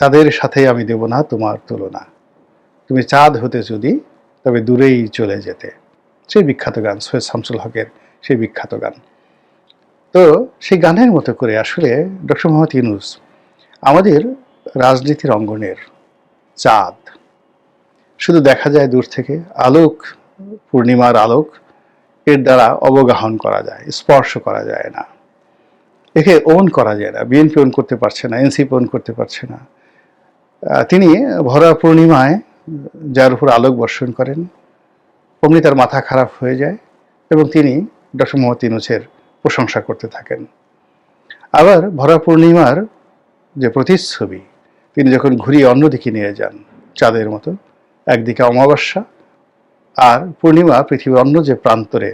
চাঁদের সাথে আমি দেব না তোমার তুলনা, তুমি চাঁদ হতে যদি তবে দূরেই চলে যেতে। সেই বিখ্যাত গান, সৈয়দ শামসুল হকের সেই বিখ্যাত গান। তো সেই গানের মতো করে আসলে ডক্টর মোহাম্মদ ইউনূস আমাদের রাজনীতির অঙ্গনের চাঁদ। শুধু দেখা যায় দূর থেকে আলোক, পূর্ণিমার আলোক এর দ্বারা অবগাহন করা যায়, স্পর্শ করা যায় না, একে ওন করা যায় না। বিএনপি ওন করতে পারছে না, এনসিপি ওন করতে পারছে না। তিনি ভরা পূর্ণিমায় যার উপর আলোক বর্ষণ করেন, অমনি তার মাথা খারাপ হয়ে যায় এবং তিনি ডক্টর মোহাম্মদ ইউনূসের প্রশংসা করতে থাকেন। আবার ভরা পূর্ণিমার যে প্রতিচ্ছবি তিনি যখন ঘুরিয়ে অন্যদিকে নিয়ে যান, চাঁদের মতো, একদিকে অমাবস্যা আর পূর্ণিমা পৃথিবীর অন্য যে প্রান্তরে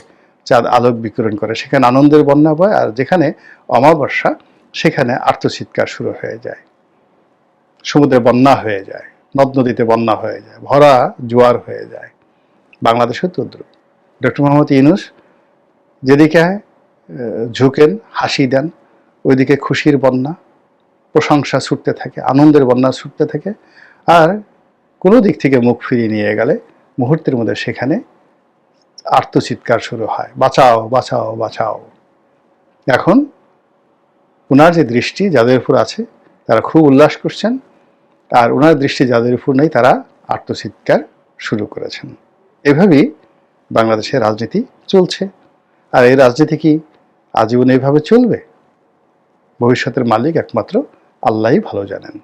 চাঁদ আলোক বিকিরণ করে সেখানে আনন্দের বন্যা বয়, আর যেখানে অমাবস্যা সেখানে আর্তচিৎকার শুরু হয়ে যায়, সমুদ্রে বন্যা হয়ে যায়, নদ নদীতে বন্যা হয়ে যায়, ভরা জোয়ার হয়ে যায়। বাংলাদেশের তদ্রুপ ডক্টর মোহাম্মদ ইউনূস যেদিকে ঝুঁকেন, হাসি দেন, ওইদিকে খুশির বন্যা, প্রশংসা ছুটতে থাকে, আনন্দের বন্যা ছুটতে থাকে। আর কোনো দিক থেকে মুখ ফিরিয়ে নিয়ে গেলে মুহূর্তের মধ্যে সেখানে আর্তচিৎকার শুরু হয়, বাঁচাও বাঁচাও বাঁচাও। এখন ওনার যে দৃষ্টি যাদের উপর আছে তারা খুব উল্লাস করছেন, আর ওনার দৃষ্টি যাদের উপর নেই তারা আর্তচিৎকার শুরু করেছেন। এভাবেই বাংলাদেশের রাজনীতি চলছে। আর এই রাজনীতি কি আজীবন এইভাবে চলবে? ভবিষ্যতের মালিক একমাত্র আল্লাহই ভালো জানেন।